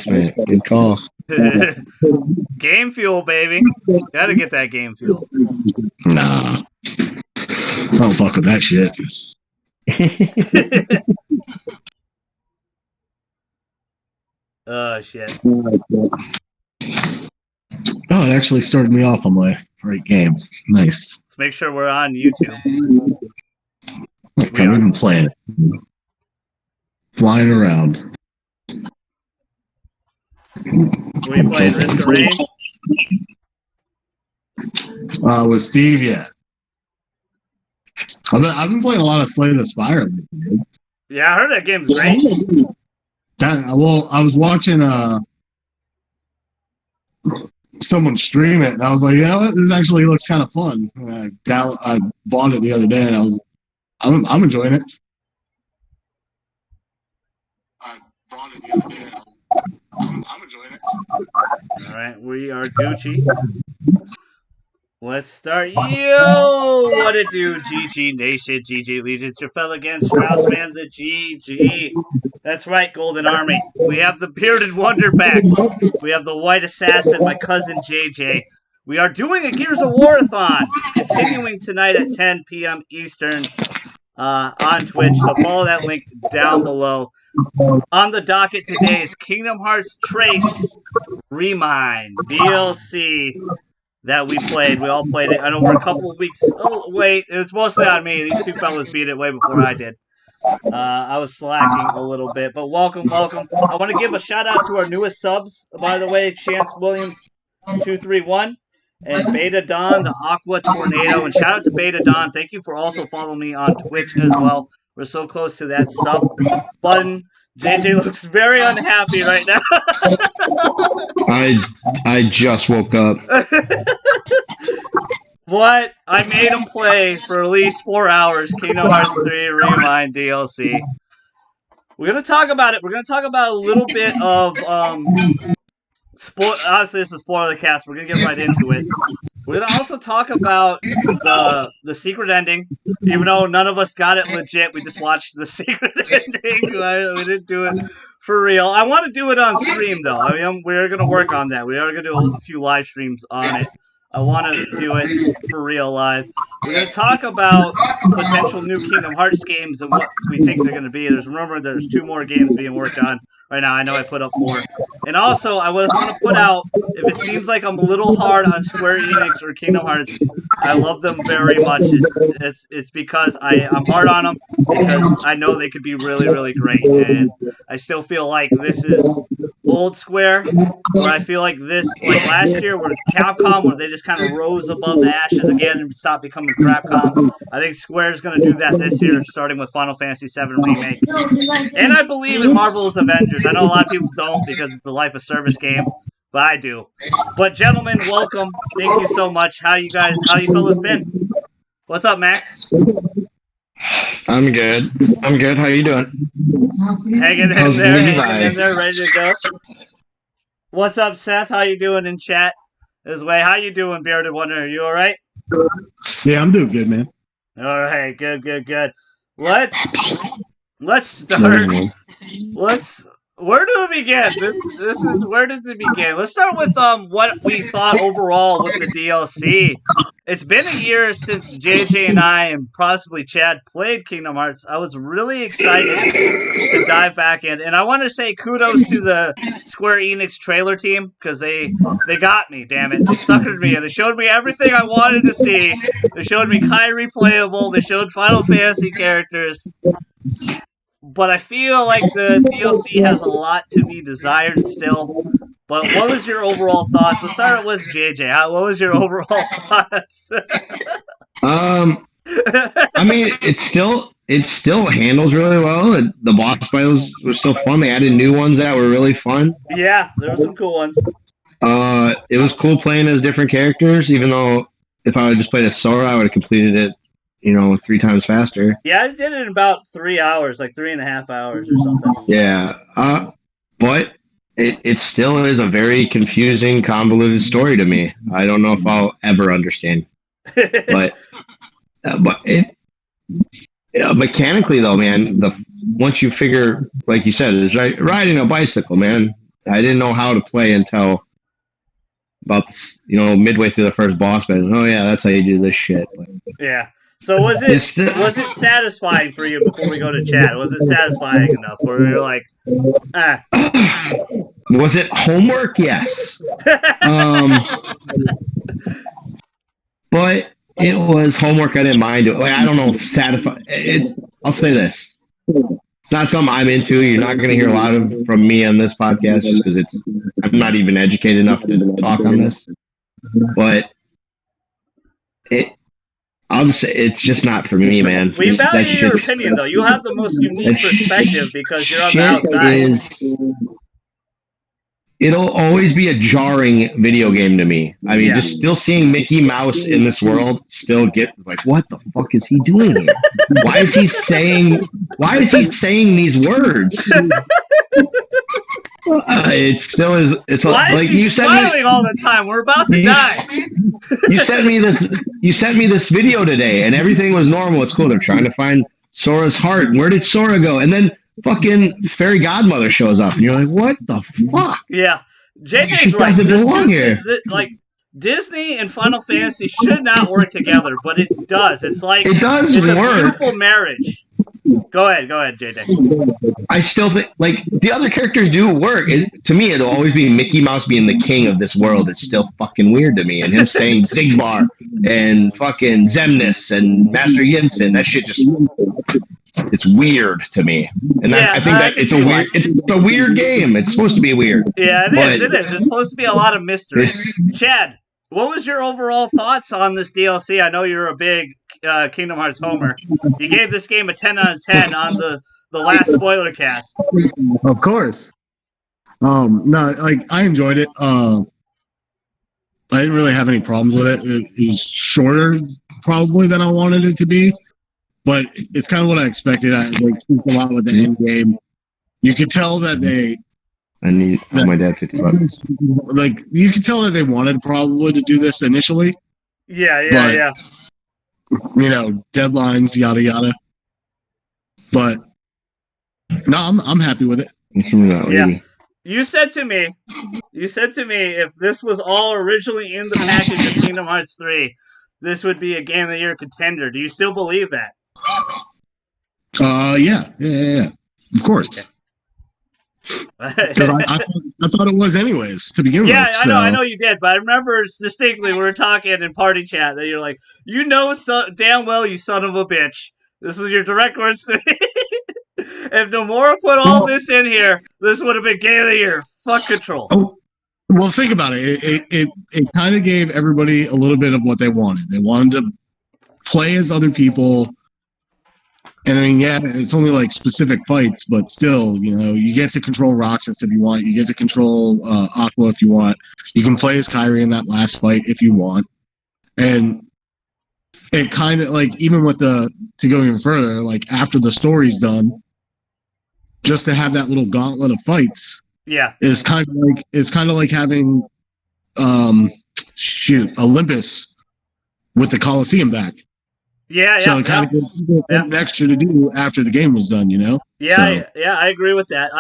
man. Good call. Game fuel, baby. Gotta get that game fuel. Nah. I don't fuck with that shit. Oh, shit. Oh, it actually started me off on my right game. Nice. Let's make sure we're on YouTube. Okay, we've been playing it. Flying around. Were you playing Risk of Rain? With Steve, yeah. I've been playing a lot of Slay the Spire. Yeah, I heard that game's great. Well, I was watching someone stream it, and I was like, this actually looks kind of fun. And I bought it the other day, and I'm enjoying it. I bought it the other day, and I'm enjoying it. All right, we are Gucci. Let's start. Yo, what it do, GG Nation, GG Legion. It's your fellow again, Straussman, the GG. That's right, Golden Army. We have the Bearded Wonder back. We have the White Assassin, my cousin JJ. We are doing a Gears of War-a-thon, continuing tonight at 10 p.m. Eastern on Twitch. So follow that link down below. On the docket today is Kingdom Hearts Trace Remind DLC that we played. We all played it. I know we're a couple of weeks. Oh, wait. It was mostly on me. These two fellas beat it way before I did. I was slacking a little bit, but welcome. I want to give a shout out to our newest subs, by the way, Chance Williams 231 and Beta Don, the Aqua Tornado, and shout out to Beta Don. Thank you for also following me on Twitch as well. We're so close to that sub button. JJ looks very unhappy right now. I just woke up. What? I made him play for at least 4 hours Kingdom Hearts 3 Remind DLC. We're going to talk about it. We're going to talk about a little bit of... obviously, this is Spoilercast. We're going to get right into it. We're going to also talk about the secret ending. Even though none of us got it legit, we just watched the secret ending. We didn't do it for real. I want to do it on stream, though. I mean, we're going to work on that. We are going to do a few live streams on it. I want to do it for real live. We're going to talk about potential new Kingdom Hearts games and what we think they're going to be. There's a rumor there's 2 more games being worked on right now. I know I put up 4. And also, I want to put out, if it seems like I'm a little hard on Square Enix or Kingdom Hearts, I love them very much. It's because I'm hard on them because I know they could be really, really great. And I still feel like this is old Square, where I feel like this, like last year with Capcom, where they just kind of rose above the ashes again and stopped becoming Crapcom. I think Square's going to do that this year, starting with Final Fantasy VII Remake. And I believe in Marvel's Avengers. I know a lot of people don't because it's a life of service game, but I do. But gentlemen, welcome. Thank you so much. How you fellas been? What's up, Max? I'm good. How you doing? Hanging in there, ready to go. What's up, Seth? How you doing in chat? This way. How you doing, Bearded Wonder? Are you all right? Yeah, I'm doing good, man. All right, good. Let's start. Where do we begin? This is where does it begin? Let's start with what we thought overall with the DLC. It's been a year since JJ and I and possibly Chad played Kingdom Hearts. I was really excited to dive back in, and I want to say kudos to the Square Enix trailer team because they got me. Damn it, they suckered me, and they showed me everything I wanted to see. They showed me Kyrie playable. They showed Final Fantasy characters. But I feel like the DLC has a lot to be desired still. But what was your overall thoughts? Let's start with JJ. What was your overall thoughts? I mean, it still handles really well. The boss battles were still fun. They added new ones that were really fun. Yeah, there were some cool ones. It was cool playing as different characters, even though if I would just played as Sora, I would have completed it 3 times faster. Yeah, I did it in about 3 hours, like 3.5 hours or something. Yeah. But it still is a very confusing, convoluted story to me. I don't know if I'll ever understand. But mechanically though, man, once you figure, like you said, it's riding a bicycle, man. I didn't know how to play until about midway through the first boss battle. Oh yeah, that's how you do this shit. Yeah. So was it satisfying for you before we go to chat? Was it satisfying enough where you're like, ah? Was it homework? Yes. But it was homework I didn't mind. Like, I don't know if satisfying. I'll say this. It's not something I'm into. You're not going to hear a lot from me on this podcast just because I'm not even educated enough to talk on this. But I'll just say it's just not for me, man. We value your opinion, though. You have the most unique perspective because you're on the outside. It'll always be a jarring video game to me. I mean, just still seeing Mickey Mouse in this world still get like, what the fuck is he doing here? Why is he saying these words? It still is. It's why like is he you smiling all the time. We're about to die. You sent me this video today, and everything was normal. It's cool. They're trying to find Sora's heart. Where did Sora go? And then fucking fairy godmother shows up, and you're like, what the fuck? Yeah, JJ's right. Doesn't belong here. Like Disney and Final Fantasy should not work together, but it does. It's like it does it's work. A beautiful marriage. Go ahead, JJ. I still think like the other characters do work. To me, it'll always be Mickey Mouse being the king of this world. It's still fucking weird to me, and him saying Zigbar and fucking Zemnis and Master Yinsen. That shit just. It's weird to me, and I think that it's a weird game. It's supposed to be weird. Yeah, it is. It's supposed to be a lot of mystery. Chad, what was your overall thoughts on this DLC? I know you're a big Kingdom Hearts homer. You gave this game a 10 out of 10 on the last Spoilercast. Of course. No, like I enjoyed it. I didn't really have any problems with it. It was shorter, probably, than I wanted it to be. But it's kind of what I expected. I a lot with the end game. You could tell that my dad 50 bucks. Like you could tell that they wanted probably to do this initially. Yeah. Deadlines, yada yada. But no, I'm happy with it. Yeah. You said to me, if this was all originally in the package of Kingdom Hearts 3, this would be a Game of the Year contender. Do you still believe that? Yeah. Of course. Because I thought it was anyways to begin with. Yeah, I know you did, but I remember distinctly we were talking in party chat that you're like, damn well, you son of a bitch. This is your direct words to me. If Nomura put all this in here, this would have been Game of the Year. Fuck Control. Oh, well, think about it. It kind of gave everybody a little bit of what they wanted. They wanted to play as other people. And I mean, yeah, it's only like specific fights, but still, you get to control Roxas if you want. You get to control Aqua if you want. You can play as Kairi in that last fight if you want. And it kind of like, even with to go even further, like after the story's done, just to have that little gauntlet of fights, is kind of like having Olympus with the Coliseum back. So it kind of gives you an extra to do after the game was done, Yeah, I agree with that.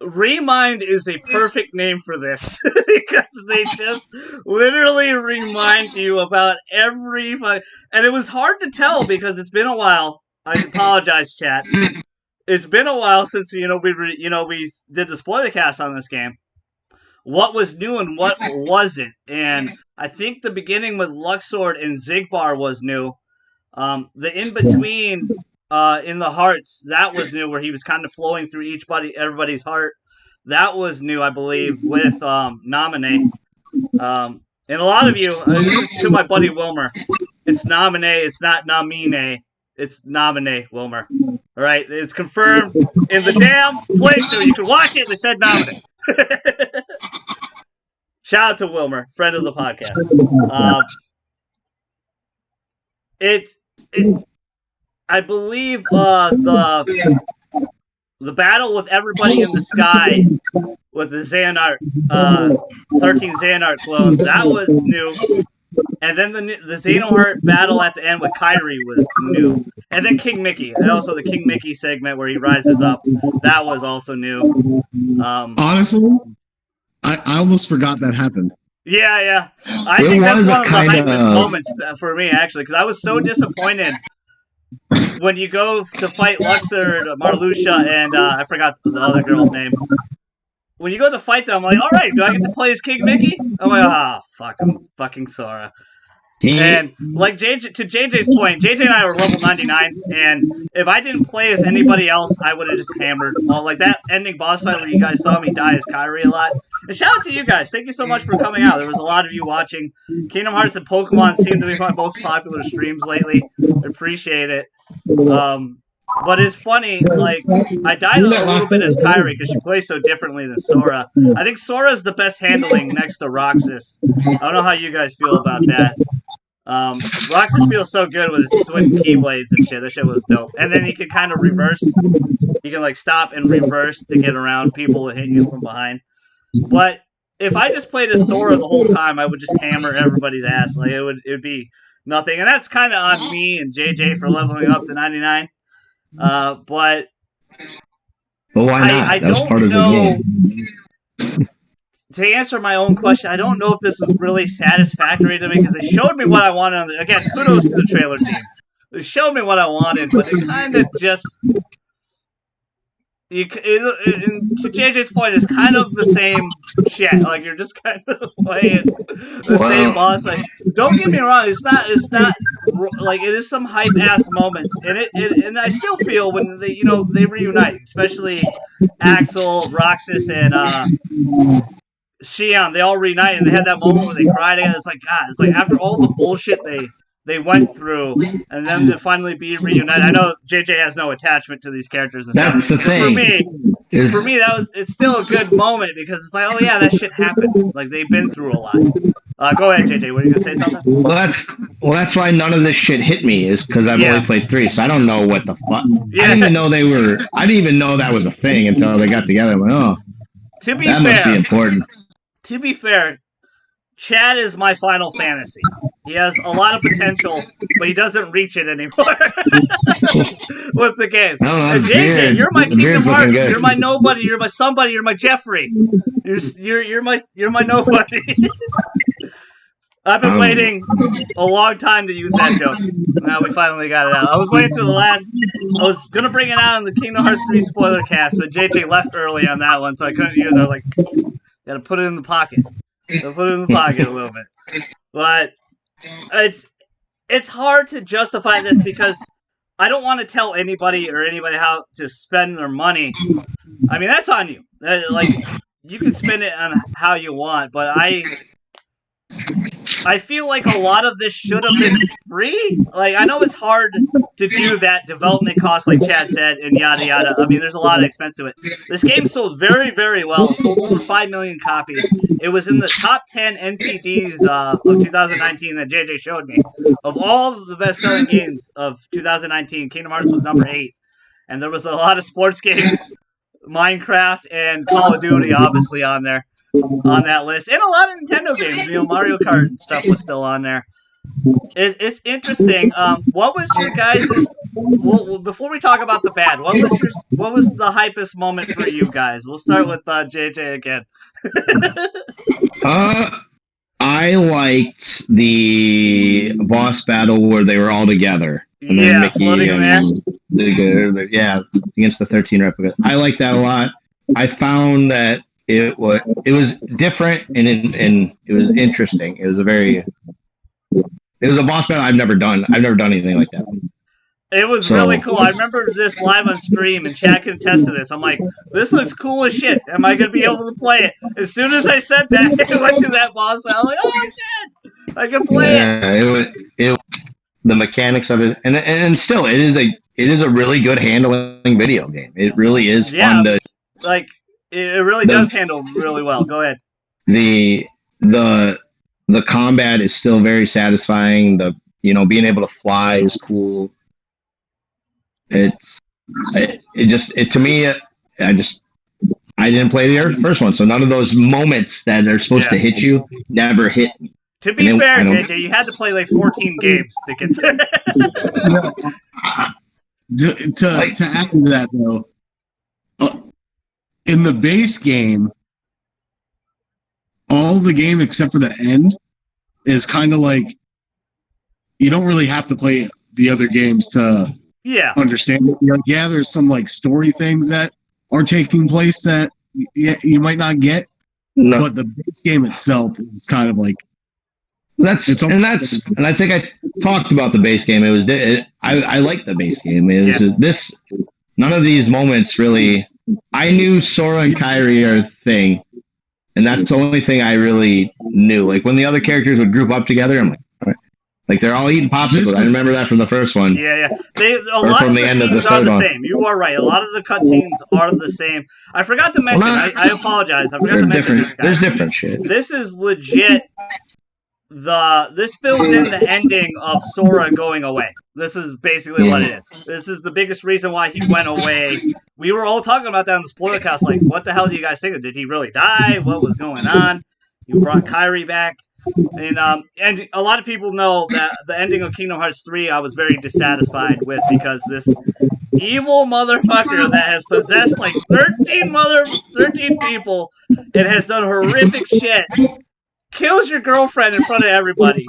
Remind is a perfect name for this because they just literally remind you about every and it was hard to tell because it's been a while. I apologize, chat. It's been a while since we did the Spoilercast on this game. What was new and what wasn't, and I think the beginning with Luxord and Zigbar was new. The in between in the hearts, that was new, where he was kind of flowing through everybody's heart. That was new, I believe, with Naminé. And a lot of you, this is to my buddy Wilmer, it's Naminé, it's not Namine, it's Naminé, Wilmer. All right, it's confirmed in the damn playthrough. You can watch it. They said Naminé. Shout out to Wilmer, friend of the podcast. I believe the battle with everybody in the sky with the Xehanort, 13 Xehanort clones, that was new. And then the Xenoheart battle at the end with Kyrie was new. And then King Mickey. And also the King Mickey segment where he rises up. That was also new. Honestly, I almost forgot that happened. Yeah. I think that's one of the hypest moments for me, actually, because I was so disappointed when you go to fight Luxord, Marluxia, and I forgot the other girl's name. When you go to fight them, I'm like, all right, do I get to play as King Mickey? I'm like, fuck, I'm fucking Sora. And like to JJ's point, JJ and I were level 99, and if I didn't play as anybody else, I would have just hammered. Like that ending boss fight where you guys saw me die as Kyrie a lot. And shout out to you guys. Thank you so much for coming out. There was a lot of you watching. Kingdom Hearts and Pokemon seem to be my most popular streams lately. Appreciate it. But it's funny, like, I died a little bit as Kyrie because she plays so differently than Sora. I think Sora's the best handling next to Roxas. I don't know how you guys feel about that. Roxas feels so good with his twin keyblades and shit. That shit was dope. And then he can kind of reverse. He can, like, stop and reverse to get around people that hit you from behind. But if I just played as Sora the whole time, I would just hammer everybody's ass. Like, it would be nothing. And that's kind of on me and JJ for leveling up to 99. But why not? I don't part of know. The game. To answer my own question, I don't know if this was really satisfactory to me because they showed me what I wanted. Again, kudos to the trailer team. They showed me what I wanted, but it kind of just. To JJ's point, it's kind of the same shit. Like you're just kind of playing the same boss fight. Don't get me wrong; it's not like it is some hype ass moments, and I still feel when they reunite, especially Axel, Roxas, and Xion. They all reunite, and they had that moment where they cried together. It's like God. It's like after all the bullshit they went through, and then to finally be reunited. I know JJ has no attachment to these characters. And That's stuff. the thing. For me, it's still a good moment because it's like, oh yeah, that shit happened. Like they've been through a lot. Go ahead, JJ. Were you gonna say something? Well, that's why none of this shit hit me is because I've only played 3, so I don't know what the fuck. Yeah. I didn't even know I didn't even know that was a thing until they got together. I'm like, oh, that must be important. To be fair, Chad is my Final Fantasy. He has a lot of potential, but he doesn't reach it anymore with the games. And JJ, you're my Kingdom Hearts. You're my nobody. You're my somebody. You're my Jeffrey. You're my nobody. I've been waiting a long time to use that joke. Now we finally got it out. I was waiting till the last. I was gonna bring it out in the Kingdom Hearts 3 spoiler cast, but JJ left early on that one, so I couldn't use it. I was like, gotta put it in the pocket. I'll put it in the pocket a little bit. But it's hard to justify this because I don't want to tell anybody how to spend their money. I mean, that's on you. Like, you can spend it on how you want, but I feel like a lot of this should have been free. Like, I know it's hard to do that development cost, like Chad said, and yada yada. I mean, there's a lot of expense to it. This game sold very, very well. It sold over 5 million copies. It was in the top 10 NPDs of 2019 that JJ showed me. Of all the best-selling games of 2019, Kingdom Hearts was number 8. And there was a lot of sports games, Minecraft, and Call of Duty, obviously, on there. On that list, and a lot of Nintendo games, Mario Kart and stuff was still on there. It's interesting. What was your guys'? Well, before we talk about the bad, what was the hypest moment for you guys? We'll start with JJ again. I liked the boss battle where they were all together. And then Mickey against the 13 replicas. I liked that a lot. I found that it was different and it was interesting. It was a boss battle I've never done. I've never done anything like that. It was really cool. I remember this live on stream, and Chad can attest to this. I'm like, this looks cool as shit. Am I going to be able to play it? As soon as I said that, it went to that boss battle. I'm like, oh shit, I can play it. The mechanics of it, and still, it is a really good handling video game. It really is fun to like. It really does handle really well. Go ahead. The combat is still very satisfying. Being able to fly is cool. To me, I didn't play the first one, so none of those moments that are supposed to hit you never hit me. To be fair, JJ, you had to play like 14 games to get there. To add to that, though, in the base game, all the game except for the end is kind of like you don't really have to play the other games to understand it. Like, yeah, there's some like story things that are taking place that you might not get, but the base game itself is kind of like and I think I talked about the base game. I like the base game. None of these moments really. I knew Sora and Kairi are a thing, and that's the only thing I really knew. Like when the other characters would group up together, I'm like, all right. Like they're all eating popsicles. I remember that from the first one. Yeah. A lot of the scenes are the same. You are right. A lot of the cutscenes are the same. I forgot to mention. I apologize. I forgot to mention this, guys. There's different shit. This is legit. This fills in the ending of Sora going away. This is basically what it is. This is the biggest reason why he went away. We were all talking about that in the Spoilercast. Like, what the hell do you guys think? Did he really die? What was going on? You brought Kairi back. And a lot of people know that the ending of Kingdom Hearts 3 I was very dissatisfied with because this evil motherfucker that has possessed like 13 people and has done horrific shit kills your girlfriend in front of everybody,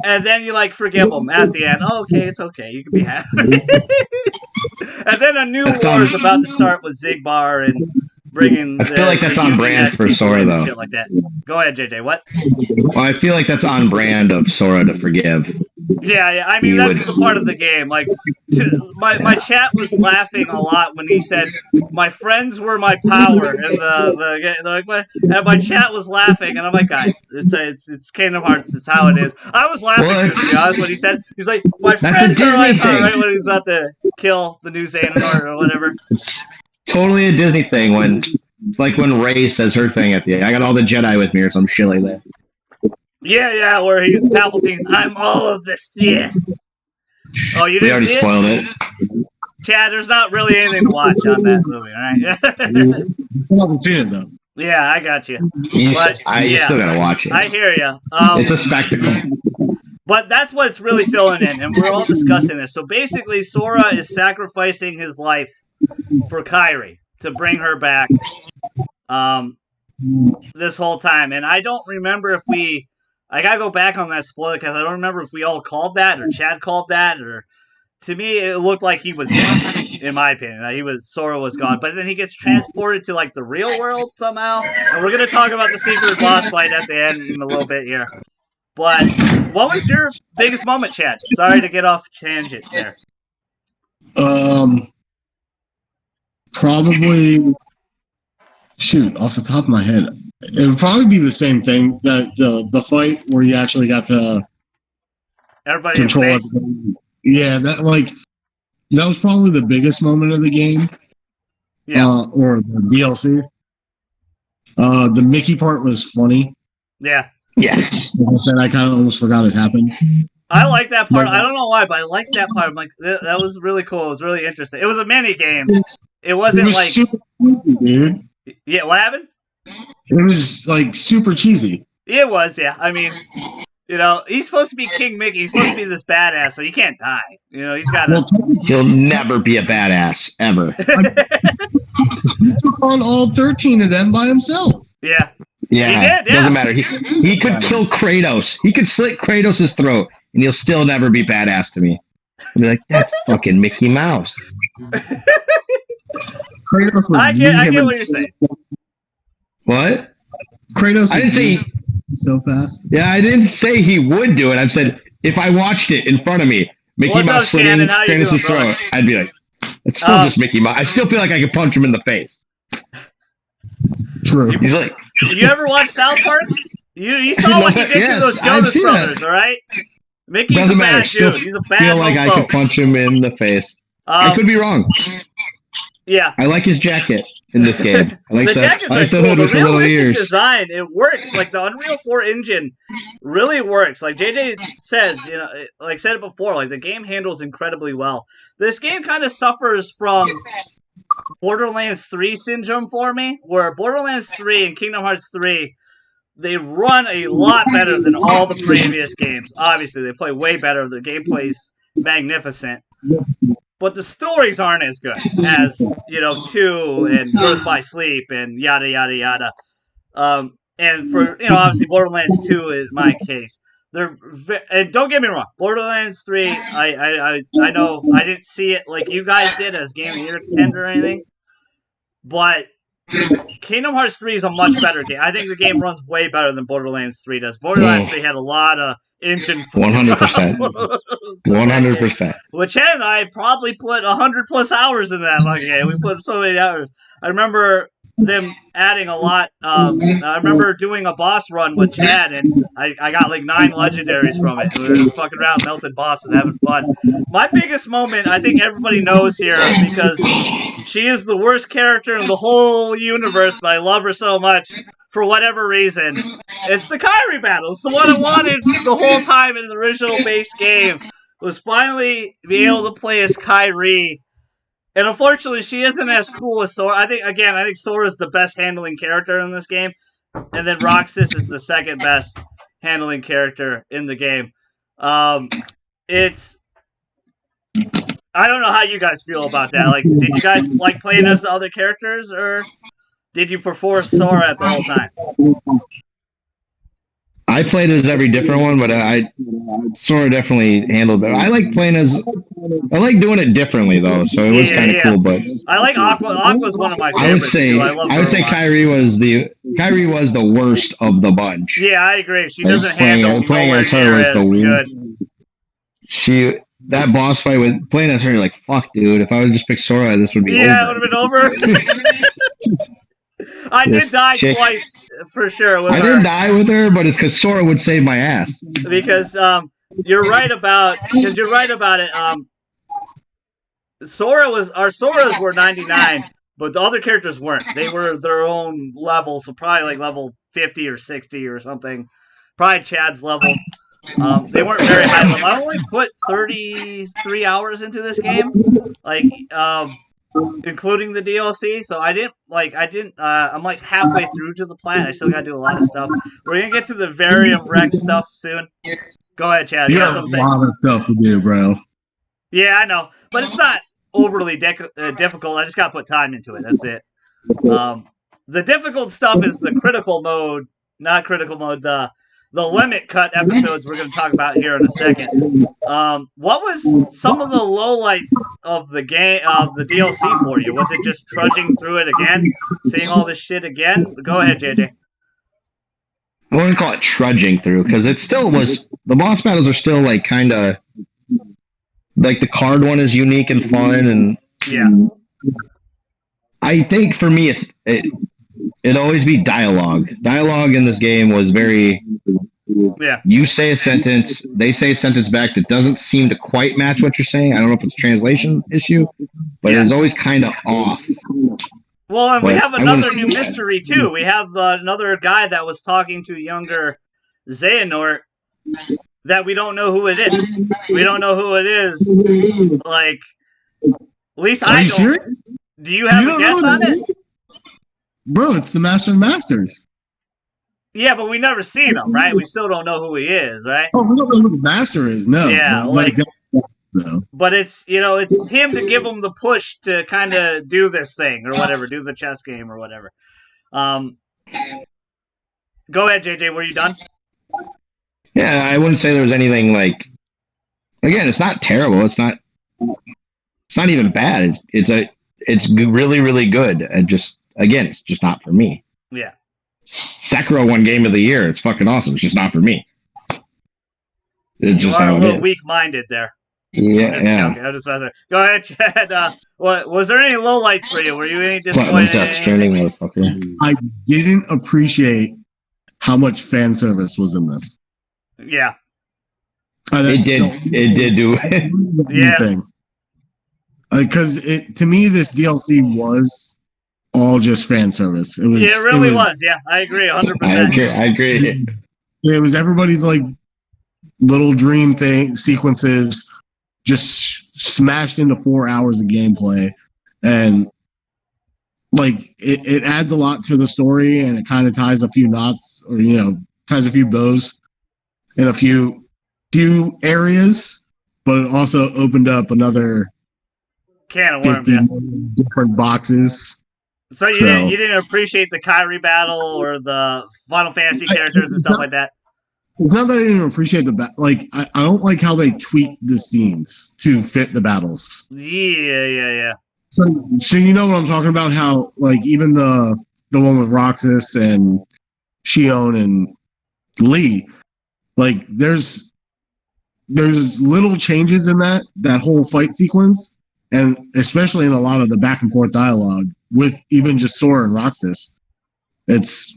and then you like forgive him at the end. Oh, okay, it's okay. You can be happy. And then a new war is about to start with Zigbar and bringing. I feel like that's on brand for Sora, though. Shit like that. Go ahead, JJ. What? Well, I feel like that's on brand of Sora to forgive. Yeah. I mean, that's the part of the game. Like, my chat was laughing a lot when he said, "My friends were my power," and my chat was laughing, and I'm like, guys, it's Kingdom Hearts. It's how it is. I was laughing to be honest when he said, he's like, "My friends are my power," right when he's about to kill the new Xehanort or whatever. It's totally a Disney thing when Rey says her thing at the end. I got all the Jedi with me or some shit like that. Yeah, where he's Palpatine. I'm all of the Sith. Oh, you didn't see it? We already spoiled it. Chad, there's not really anything to watch on that movie, all right? I haven't seen it, though. Yeah, I got you. You still gotta watch it. I hear you. It's a spectacle. But that's what's really filling in, and we're all discussing this. So basically, Sora is sacrificing his life for Kairi to bring her back this whole time. And I don't remember if I gotta go back on that spoiler because I don't remember if we all called that or Chad called that, or to me it looked like he was gone, in my opinion. Sora was gone, but then he gets transported to like the real world somehow. And we're gonna talk about the secret boss fight at the end in a little bit here. But what was your biggest moment, Chad? Sorry to get off tangent there. Probably off the top of my head. It would probably be the same thing, that the fight where you actually got to everybody control everybody. Yeah, that was probably the biggest moment of the game. Yeah. Or the DLC. The Mickey part was funny. Yeah. Yes. I kind of almost forgot it happened. I like that part. I don't know why, but I like that part. I'm like, that was really cool. It was really interesting. It was a mini game. It wasn't like super cheesy, dude. Yeah, what happened? It was like super cheesy. It was, yeah. I mean, he's supposed to be King Mickey. He's supposed to be this badass, so he can't die. He's got to. He'll never be a badass ever. He took on all 13 of them by himself. Yeah. Yeah. He did. Yeah. Doesn't matter. He could kill Kratos. He could slit Kratos' throat, and he'll still never be badass to me. I'll be like, that's fucking Mickey Mouse. I get what you're saying. What? Kratos. I didn't say so fast. Yeah, I didn't say he would do it. I said if I watched it in front of me, Mickey Mouse slitting Kratos' throat, I'd be like, it's still just Mickey Mouse. I still feel like I could punch him in the face. True. He's like, you ever watch South Park? You saw what he did to those Jonas Brothers, all right? Mickey's a bad dude. He's a bad I feel like I could punch him in the face. I could be wrong. Yeah. I like his jacket in this game. I like the jacket's the cool. hood The with the little ears. design, it works. Like the Unreal 4 engine really works. Like JJ says, said it before, like the game handles incredibly well. This game kind of suffers from Borderlands 3 syndrome for me, where Borderlands 3 and Kingdom Hearts 3 they run a lot better than all the previous games. Obviously, they play way better. The gameplay's magnificent. But the stories aren't as good as, 2 and Birth by Sleep and yada, yada, yada. And for, obviously Borderlands 2 in my case. And don't get me wrong, Borderlands 3, I know I didn't see it like you guys did as Game of the Year contender or anything. But Kingdom Hearts 3 is a much better game. I think the game runs way better than Borderlands 3 does. Borderlands 3 had a lot of engine 100%. 100%. Which Chad and I probably put 100 plus hours in that fucking game. We put so many hours. I remember them adding a lot. I remember doing a boss run with Chad, and I got like 9 legendaries from it. We were just fucking around, melting bosses, having fun. My biggest moment, I think everybody knows here, because she is the worst character in the whole universe, but I love her so much for whatever reason. It's the Kyrie battle. It's the one I wanted the whole time in the original base game. Was finally be able to play as Kyrie. And unfortunately, she isn't as cool as Sora. I think Sora is the best handling character in this game. And then Roxas is the second best handling character in the game. It's... I don't know how you guys feel about that. Like, did you guys like playing as the other characters, or did you prefer Sora at the whole time? I played as every different one, but Sora definitely handled it. I like doing it differently though, so it was kind of cool. But I like Aqua. Aqua's one of my favorites. I would say Kyrie was the worst of the bunch. Yeah, I agree. She doesn't handle playing as her was the good. That boss fight with playing as her, you're like, fuck, dude. If I would just pick Sora, this would be over. Yeah, it would have been over. I did die twice for sure. I didn't die with her, but it's because Sora would save my ass. Because you're right about it. Our Soras were 99, but the other characters weren't. They were their own level, so probably like level 50 or 60 or something. Probably Chad's level. They weren't very high level. I only put 33 hours into this game, like including the DLC. So I'm like halfway through to the plan. I still gotta do a lot of stuff. We're gonna get to the Varium Rex stuff soon. Go ahead, Chad. You have a lot of stuff to do, bro. Yeah, I know, but it's not overly difficult. I just gotta put time into it. That's it. The difficult stuff is the critical mode, not critical mode. The limit cut episodes we're going to talk about here in a second. What was some of the lowlights of the game, of the DLC for you? Was it just trudging through it again, seeing all this shit again? Go ahead, JJ. I wouldn't call it trudging through, because it still was. The boss battles are still like kind of like the card one is unique and fun, and yeah. I think for me it'd always be dialogue. Dialogue in this game was very... Yeah. You say a sentence, they say a sentence back that doesn't seem to quite match what you're saying. I don't know if it's a translation issue, but it's always kind of off. Well, and we have another new mystery, too. We have another guy that was talking to younger Xehanort that we don't know who it is. We don't know who it is. Like, at least I don't. Serious? Do you have a guess on it? Bro, it's the Master of Masters. Yeah, but we never seen him, right? We still don't know who he is, right? Oh, we don't know who the Master is, no. Yeah, but it's, it's him to give him the push to kind of do this thing or whatever, do the chess game or whatever. Go ahead, JJ, were you done? Yeah, I wouldn't say there was anything like... Again, it's not terrible. It's not even bad. It's really, really good. Again, it's just not for me. Yeah. Sekiro won Game of the Year. It's fucking awesome. It's just not for me. You are a little weak-minded there. Yeah. Okay, I'll just mess it. Go ahead, Chad. Was there any lowlights for you? Were you any disappointed? I didn't appreciate how much fan service was in this. Yeah. It did do it. Yeah. Because to me, this DLC was all just fan service. It was. Yeah, it really was. Yeah, I agree, 100%. I agree. It was everybody's like little dream sequences, just smashed into 4 hours of gameplay, and like it adds a lot to the story, and it kind of ties a few knots, or ties a few bows in a few areas, but it also opened up another can of worms. 50 Yeah. different boxes. So you didn't appreciate the Kyrie battle or the Final Fantasy characters and stuff like that? It's not that I didn't appreciate the I don't like how they tweak the scenes to fit the battles. Yeah. So you know what I'm talking about? How like even the one with Roxas and Shion and Lee, like there's little changes in that whole fight sequence, and especially in a lot of the back and forth dialogue with even just Sora and Roxas. It's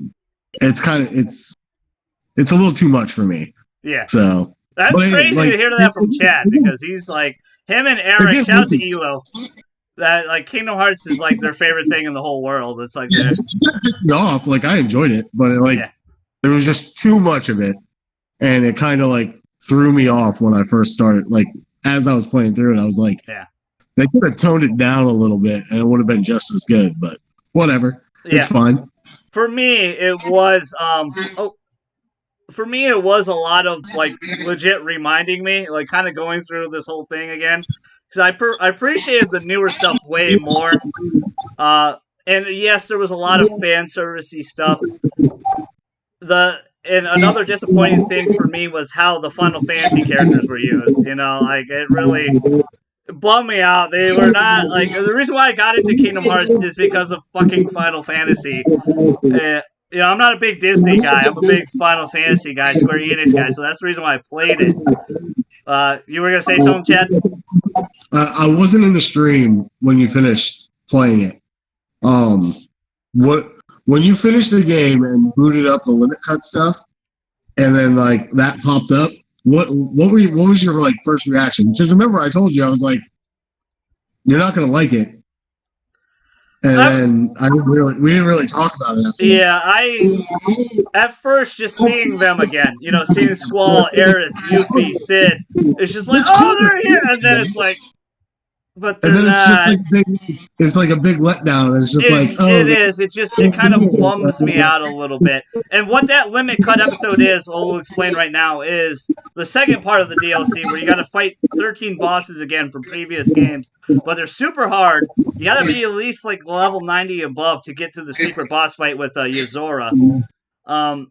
a little too much for me. Yeah. So that's crazy to hear that from Chad, because he's like, him and Eric, shout out to Elo, that like Kingdom Hearts is like their favorite thing in the whole world. It's like it pissed me off. Like I enjoyed it, but there was just too much of it, and it kind of like threw me off when I first started. Like as I was playing through it, I was like, they could have toned it down a little bit, and it would have been just as good. But whatever, it's fine. For me, it was it was a lot of like legit reminding me, like kind of going through this whole thing again, because I appreciated the newer stuff way more. And yes, there was a lot of fan servicey stuff. And another disappointing thing for me was how the Final Fantasy characters were used. Like it really bummed me out. They were not like, the reason why I got into Kingdom Hearts is because of fucking Final Fantasy. I'm not a big Disney guy. I'm a big Final Fantasy guy, Square Enix guy. So that's the reason why I played it. You were gonna say something, Chad? I wasn't in the stream when you finished playing it. When you finished the game and booted up the limit cut stuff, and then like that popped up, what was your like first reaction? Because remember, I told you I was like, you're not gonna like it. And then we didn't really talk about it after that. At first, just seeing them again, seeing Squall, Aerith, Yuffie, Sid, it's just like, oh, they're here, and then it's like, but they're not. It's like a big letdown. It's just like, oh. It is. It kind of bums me out a little bit. And what that limit cut episode is, we'll explain right now, is the second part of the DLC where you got to fight 13 bosses again from previous games, but they're super hard. You got to be at least like level 90 above to get to the secret boss fight with Yuzora. And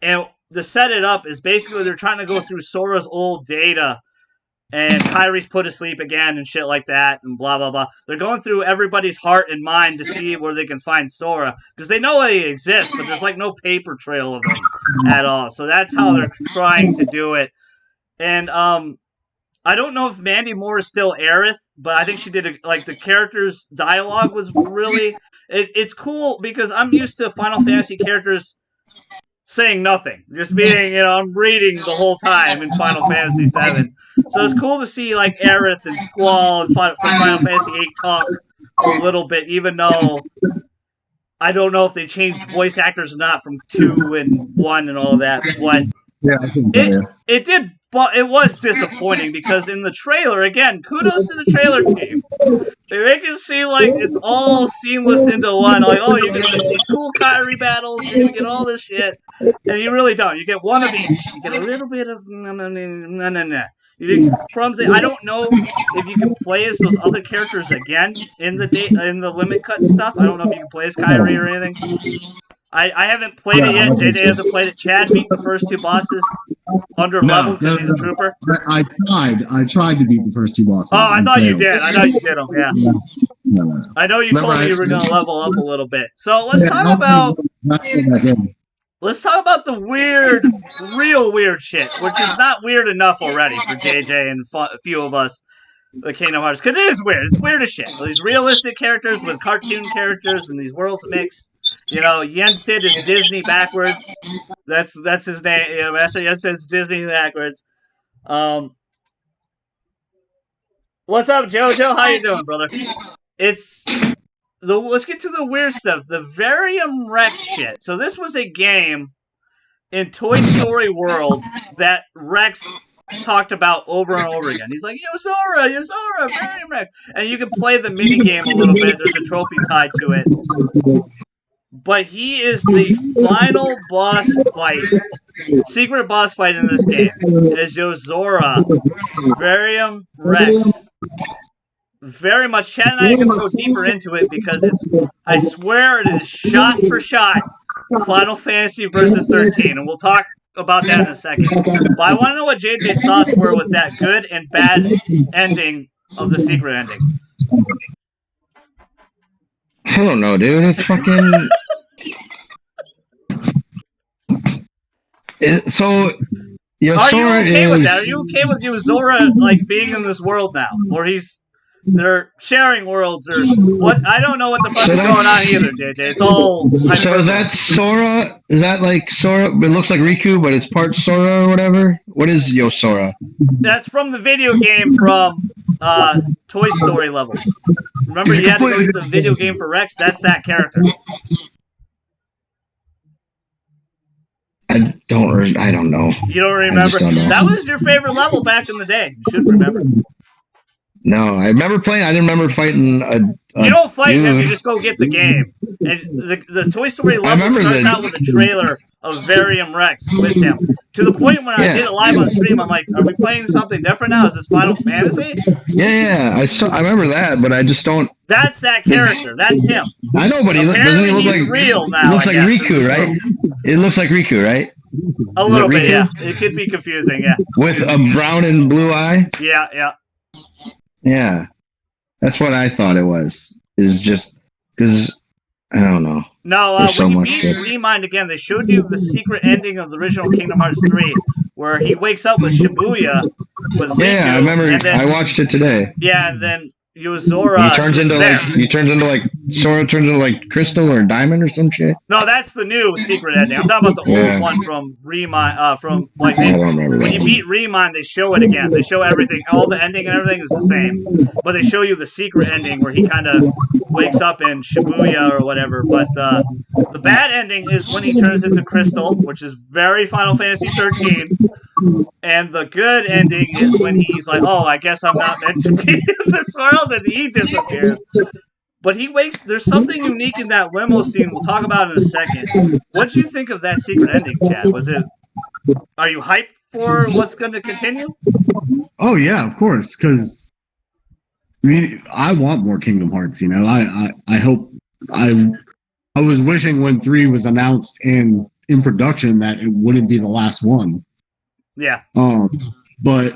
to set it up is basically they're trying to go through Sora's old data, and Kyrie's put asleep again and shit like that and blah, blah, blah. They're going through everybody's heart and mind to see where they can find Sora, because they know he exists, but there's like no paper trail of him at all. So that's how they're trying to do it. And I don't know if Mandy Moore is still Aerith, but I think she did the character's dialogue was really... It's cool because I'm used to Final Fantasy characters saying nothing, just being, I'm reading the whole time in Final Fantasy VII. So it's cool to see like Aerith and Squall and Final Fantasy VIII talk a little bit, even though I don't know if they changed voice actors or not from 2 and 1 and all that. But it did, but it was disappointing because in the trailer, again, kudos to the trailer team. They make it seem like it's all seamless into one. Like, oh, you're gonna get these cool Kyrie battles, you're gonna get all this shit, and you really don't. You get one of each. You get a little bit of no. You get crumbs. I don't know if you can play as those other characters again in the limit cut stuff. I don't know if you can play as Kyrie or anything. I haven't played it yet. JJ hasn't played it. Chad beat the first 2 bosses under level because he's a trooper. I tried to beat the first 2 bosses. Oh, I thought you did. I know you did them. Yeah. No. I know you told me you were going to level up a little bit. So let's talk about the weird, real weird shit, which is not weird enough already for JJ and a few of us, the Kingdom Hearts, because it is weird. It's weird as shit. These realistic characters with cartoon characters and these worlds mixed. Yen Sid is Disney backwards. That's his name. Master Yen Sid's Disney backwards. What's up, JoJo? How you doing, brother? Let's get to the weird stuff. The Varium Rex shit. So this was a game in Toy Story World that Rex talked about over and over again. He's like, Yozora, Varium Rex. And you can play the mini game a little bit. There's a trophy tied to it. But he is the final boss fight, secret boss fight in this game, is Yozora, Varium Rex. Very much. Chad and I are going to go deeper into it because I swear it is shot for shot Final Fantasy versus 13, and we'll talk about that in a second. But I want to know what JJ's thoughts were with that good and bad ending of the secret ending. I don't know, dude. It's fucking. So, Yozora Are you okay is... with that? Are you okay with Yozora like being in this world now, or they're sharing worlds, or what? I don't know what the fuck is going on either, JJ. It's all. So that's Sora. Is that like Sora? It looks like Riku, but it's part Sora or whatever. What is Yozora? That's from the video game from Toy Story levels. Remember, you had to go to the video game for Rex. That's that character. I don't know. You don't remember? Don't know. That was your favorite level back in the day. You should remember. No, I remember playing. I didn't remember fighting a you don't fight him. You just go get the game. And the Toy Story level starts out with a trailer of Varium Rex with him. To the point when I did it live on stream, I'm like, are we playing something different now? Is this Final Fantasy? Yeah. I remember that, but I just don't. That's that character. That's him. I know, but doesn't he look like real now? He looks like Riku, right? It looks like Riku, right? A little bit, yeah. It could be confusing, yeah. With a brown and blue eye? Yeah. Yeah. That's what I thought it was. Is just because I don't know. No, when you beat Remind again, they showed you the secret ending of the original Kingdom Hearts 3, where he wakes up with Shibuya with Riku. Yeah, I remember. I watched it today. Yeah, and then Yozora. He turns into Sora turns into like crystal or diamond or some shit. No, that's the new secret ending. I'm talking about the old one from Remind. From like when you beat Remind, they show it again. They show everything. All the ending and everything is the same, but they show you the secret ending where he kind of wakes up in Shibuya or whatever. But the bad ending is when he turns into crystal, which is very Final Fantasy 13. And the good ending is when he's like, oh, I guess I'm not meant to be in this world, and he disappears. But he wakes. There's something unique in that limo scene. We'll talk about in a second. What did you think of that secret ending, Chad? Are you hyped for what's going to continue? Oh yeah, of course. Because I want more Kingdom Hearts. I hope. I was wishing when 3 was announced and in production that it wouldn't be the last one. Yeah. But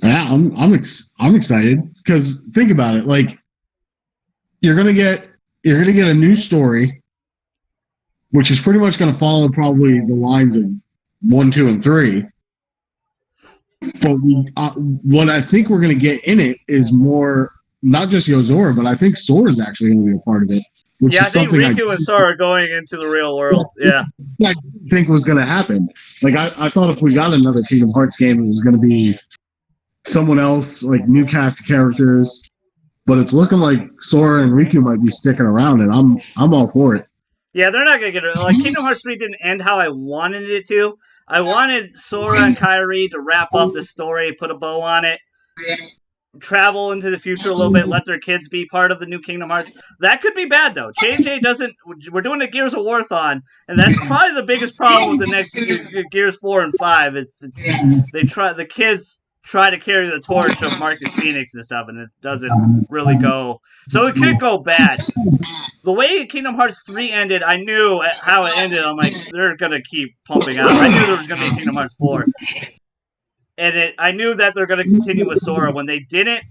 yeah, I'm excited because think about it. Like you're gonna get a new story, which is pretty much gonna follow probably the lines of 1, 2, and 3. But what I think we're gonna get in it is more not just Yozora, but I think Sora is actually gonna be a part of it. Yeah, I think Riku and Sora are going into the real world. Yeah. I think was going to happen. Like, I thought if we got another Kingdom Hearts game, it was going to be someone else, like new cast of characters. But it's looking like Sora and Riku might be sticking around, and I'm all for it. Yeah, they're not going to get it. Like, Kingdom Hearts 3 didn't end how I wanted it to. I wanted Sora and Kairi to wrap up the story, put a bow on it. Travel into the future a little bit, let their kids be part of the new Kingdom Hearts. That could be bad though. JJ doesn't. We're doing a Gears of War-thon, and that's probably the biggest problem with the next Gears 4 and 5. The kids try to carry the torch of Marcus Phoenix and stuff, and it doesn't really go. So it could go bad. The way Kingdom Hearts 3 ended, I knew how it ended. I'm like, they're gonna keep pumping out. I knew there was gonna be a Kingdom Hearts 4. And I knew that they're going to continue with Sora. When they didn't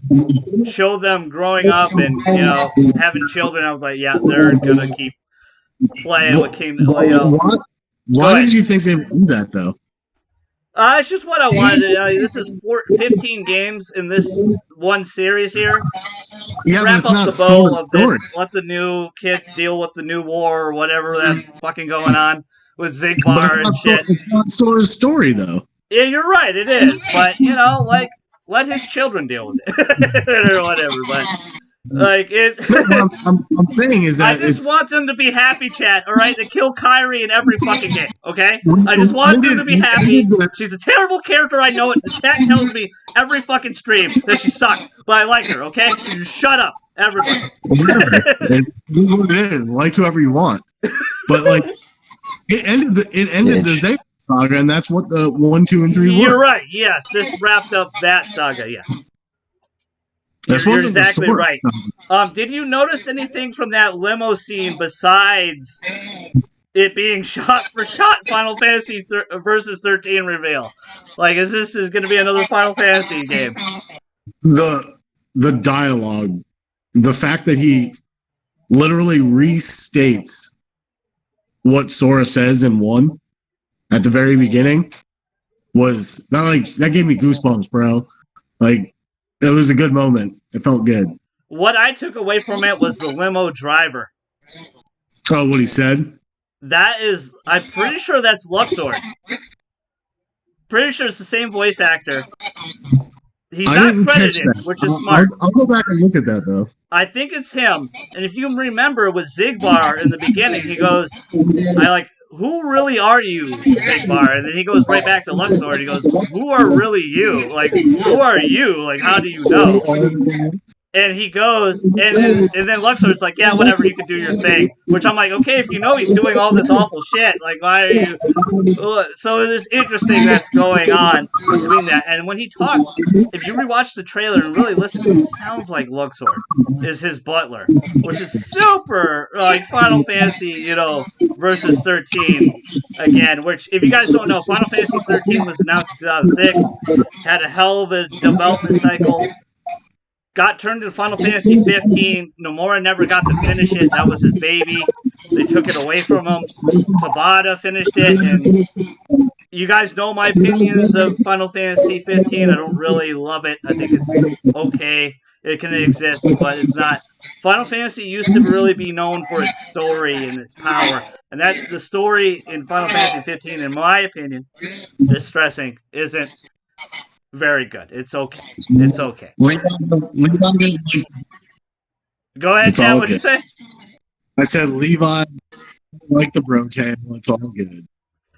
show them growing up and, having children, I was like, yeah, they're going to keep playing with Kingdom. Why did you think they would do that, though? It's just what I wanted. This is 15 games in this one series here. Yeah, Wrap but it's not up the bow of story. this. Let the new kids deal with the new war or whatever that's fucking going on with Zigbar and shit. It's not Sora's story, though. Yeah, you're right, it is. But, let his children deal with it. or whatever. But Like it. I'm saying is that I just want them to be happy, chat. All right, they kill Kyrie in every fucking game. Okay, I just want them to be happy. She's a terrible character. I know it. The chat tells me every fucking stream that she sucks, but I like her. Okay, so you shut up, everybody. Whatever. It is what it is. Like whoever you want, but like it ended the Zay saga, and that's what the 1, 2, and 3 were. You're right. Yes, this wrapped up that saga. Yes. You're exactly right. Did you notice anything from that limo scene besides it being shot for shot Final Fantasy versus 13 reveal? Like, is going to be another Final Fantasy game? The dialogue, the fact that he literally restates what Sora says in 1 at the very beginning was that gave me goosebumps, bro. Like. It was a good moment. It felt good. What I took away from it was the limo driver. Oh, what he said? I'm pretty sure that's Luxord. Pretty sure it's the same voice actor. He's not credited, which is smart. I'll go back and look at that, though. I think it's him. And if you remember with Zigbar in the beginning, he goes, who really are you, Zigbar? And then he goes right back to Luxord. He goes, who are really you? Like, who are you? Like, how do you know? And he goes, and then Luxord's like, yeah, whatever, you can do your thing. Which I'm like, okay, if you know he's doing all this awful shit, like, why are you... So there's interesting that's going on between that. And when he talks, if you rewatch the trailer and really listen, it sounds like Luxord is his butler. Which is super, like, Final Fantasy, versus 13 again. Which, if you guys don't know, Final Fantasy 13 was announced in 2006. Had a hell of a development cycle. Got turned into Final Fantasy 15. Nomura never got to finish it. That was his baby. They took it away from him. Tabata finished it. And you guys know my opinions of Final Fantasy 15. I don't really love it. I think it's okay. It can exist, but it's not. Final Fantasy used to really be known for its story and its power. And that the story in Final Fantasy 15, in my opinion, just stressing, isn't very good. It's okay. It's okay. Go ahead, Chad. What'd you say? I said Levi, like the bro cam. It's all good.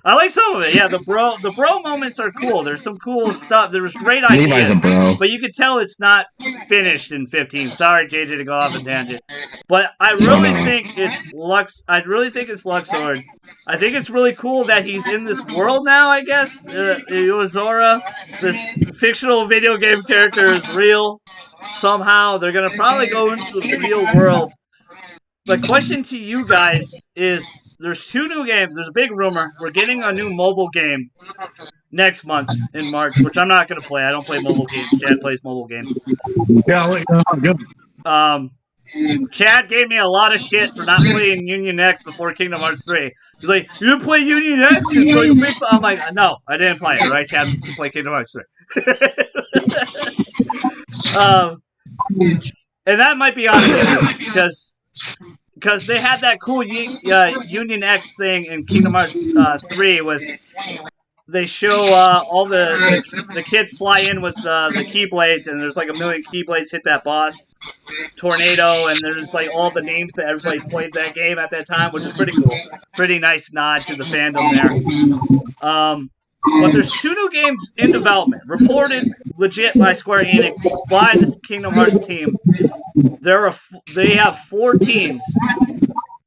I like some of it. Yeah, the bro moments are cool. There's some cool stuff. There's great ideas. Levi's a bro. But you can tell it's not finished in 15. Sorry, JJ, to go off a tangent. But I really think it's Luxord. I think it's really cool that he's in this world now, I guess. Iozora, this fictional video game character, is real. Somehow they're going to probably go into the real world. The question to you guys is, there's 2 new games. There's a big rumor. We're getting a new mobile game next month in March, which I'm not going to play. I don't play mobile games. Chad plays mobile games. Yeah, I'll let you know. Good. Chad gave me a lot of shit for not playing Union X before Kingdom Hearts 3. He's like, you didn't play Union X until you picked... I'm like, no, I didn't play it, right, Chad? Let's play Kingdom Hearts 3. And that might be honest, because they had that cool Union X thing in Kingdom Hearts 3 with they show all the kids fly in with the Keyblades, and there's like 1 million Keyblades hit that boss tornado, and there's like all the names that everybody played that game at that time, which is pretty cool. Pretty nice nod to the fandom there. But there's 2 new games in development, reported legit by Square Enix, by the Kingdom Hearts team. They have 4 teams.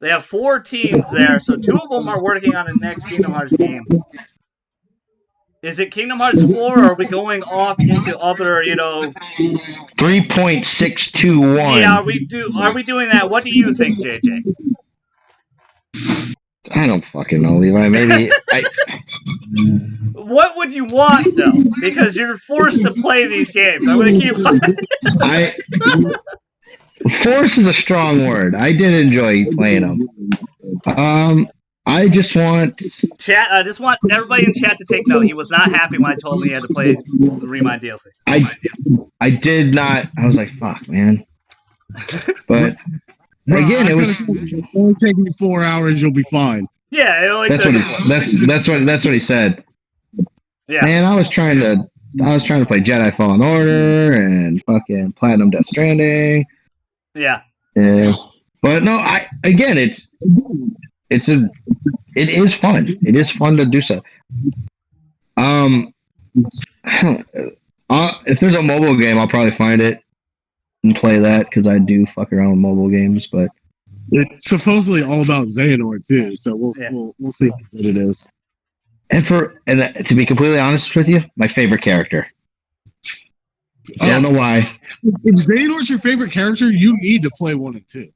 They have 4 teams there, so 2 of them are working on the next Kingdom Hearts game. Is it Kingdom Hearts 4, or are we going off into other, 3.621. Yeah, are we doing that? What do you think, JJ? I don't fucking know, Levi. Maybe What would you want, though? Because you're forced to play these games. I'm going to keep force is a strong word. I did enjoy playing them. I just want chat. I just want everybody in chat to take note. He was not happy when I told him he had to play the Remind DLC. I did not. I was like, fuck, man. But again, it was only taking you 4 hours. You'll be fine. Yeah, it only that's what he said. Yeah, and I was trying to play Jedi Fallen Order and fucking Platinum Death Stranding. Yeah. Yeah. But no, it is fun. It is fun to do so. Um, if there's a mobile game, I'll probably find it and play that because I do fuck around with mobile games. But It's supposedly all about Xehanort too, so we'll see what it is. and to be completely honest with you, my favorite character. I don't know why. If Xehanort's your favorite character, you need to play 1 and 2.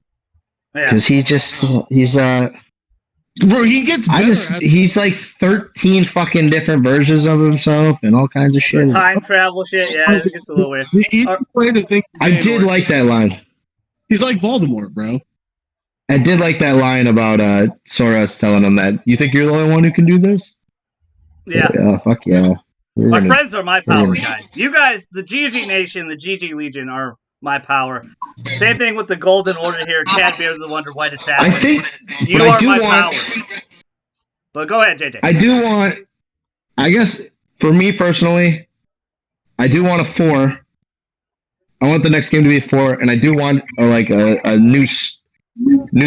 Because he's Bro, he gets better. He's like 13 fucking different versions of himself and all kinds of shit. The time travel shit, yeah, it gets a little weird. I did like that line. He's like Voldemort, bro. I did like that line about Sora telling him that, you think you're the only one who can do this? Yeah. Yeah, fuck yeah. My friends are my power, guys. You guys, the GG Nation, the GG Legion are my power. Same thing with the Golden Order here. Chad Beer's the Wonder White Assassin. I think you are my power. But go ahead, JJ. I guess, for me personally, I do want a 4. I want the next game to be a 4, and I do want a new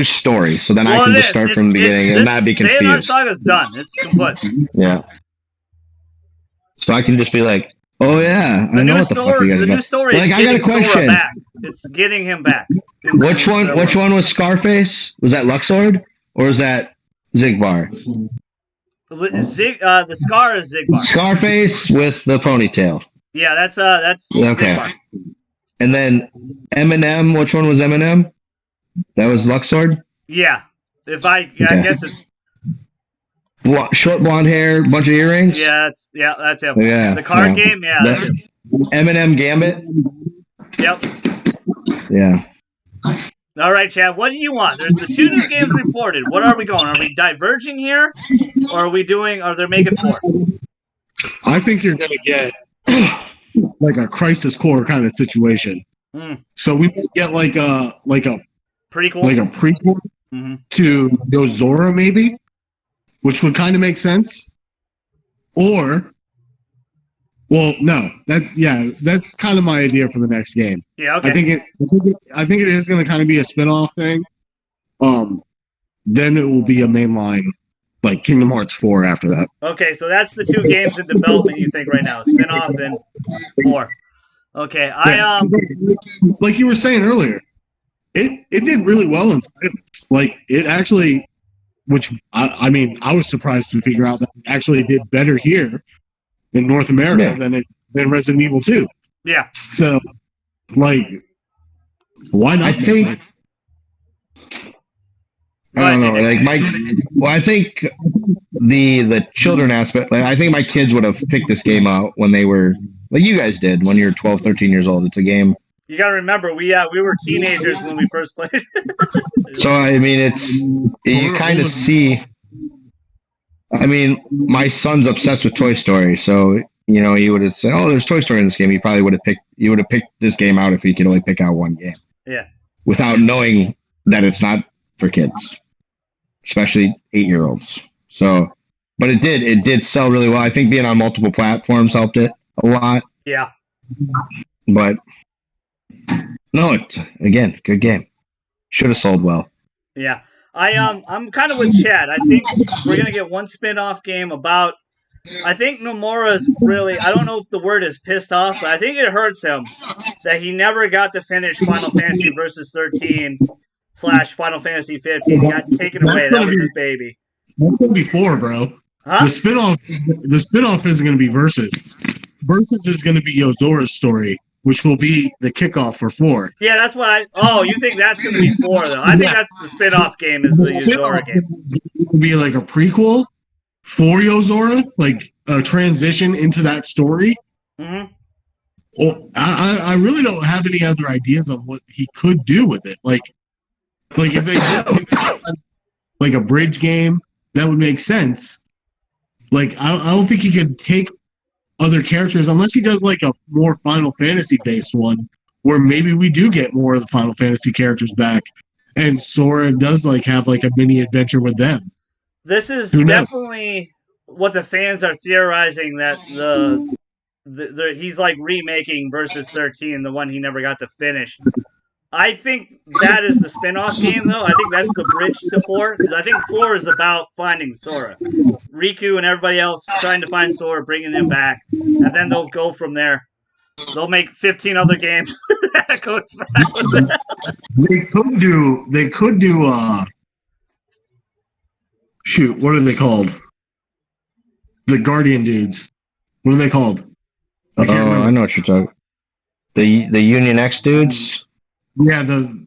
story, so then I can just start from the beginning and not be confused. Xehanort Saga's done. It's complete. Yeah. So I can just be like, oh yeah, I know what the fuck you guys The new story is getting Sora back. It's getting him back. Which one was Scarface? Was that Luxord? Or was that Zigbar? The Scar is Zigbar. Scarface with the ponytail. Yeah, that's okay. Zigbar. And then Eminem, which one was Eminem? That was Luxord? Yeah. I guess it's short blonde hair, bunch of earrings. Yeah, that's him. Yeah, the card game. Yeah, that's it. Eminem Gambit. Yep. Yeah. All right, Chad. What do you want? There's the 2 new games reported. What are we going? Are we diverging here, or are they making 4? I think you're gonna get like a Crisis Core kind of situation. So we might get like a prequel, to Yozora maybe. Which would kind of make sense. Or, well, no, that's kind of my idea for the next game. Yeah, okay. I think it is going to kind of be a spin-off thing. Then it will be a mainline, like Kingdom Hearts 4 after that. Okay, so that's the 2 games in development you think right now, spin-off and 4. Okay, like you were saying earlier, it did really well in like it actually. Which, I mean, I was surprised to figure out that it actually did better here in North America than Resident Evil 2. Yeah. So, like, why not? I think... I don't know. I think the children aspect, I think my kids would have picked this game out when they were, like you guys did, when you're 12, 13 years old. It's a game... You gotta remember, we were teenagers when we first played. So I mean, you kind of see. I mean, my son's obsessed with Toy Story, so he would have said, "Oh, there's Toy Story in this game." He probably would have picked. He would have picked this game out if he could only pick out one game. Yeah. Without knowing that it's not for kids, especially 8-year-olds. So, but it did sell really well. I think being on multiple platforms helped it a lot. Yeah. But. No, again, good game. Should have sold well. Yeah. I'm kind of with Chad. I think we're gonna get one spin-off game about. I think Nomura's really. I don't know if the word is pissed off, but I think it hurts him that he never got to finish Final Fantasy Versus 13 / Final Fantasy 15. He got taken away. That was his baby. That's gonna be 4, bro. Huh? The spin-off isn't gonna be Versus. Versus is gonna be Yozora's story, which will be the kickoff for 4. Yeah, that's what you think that's going to be 4, though. I think that's the spin-off game is the Yozora game. It will be like a prequel for Yozora, like a transition into that story. Mm-hmm. Well, I really don't have any other ideas on what he could do with it. Like if they did like a bridge game, that would make sense. Like, I don't think he could take other characters unless he does like a more Final Fantasy based one where maybe we do get more of the Final Fantasy characters back and Sora does like have like a mini adventure with them. This is definitely what the fans are theorizing, that he's like remaking Versus 13, the one he never got to finish. I think that is the spin-off game, though. I think that's the bridge to 4, because I think 4 is about finding Sora. Riku and everybody else trying to find Sora, bringing him back, and then they'll go from there. They'll make 15 other games that goes that. They could do shoot, what are they called? The Guardian dudes. What are they called? I know what you're talking. The Union X dudes. Yeah,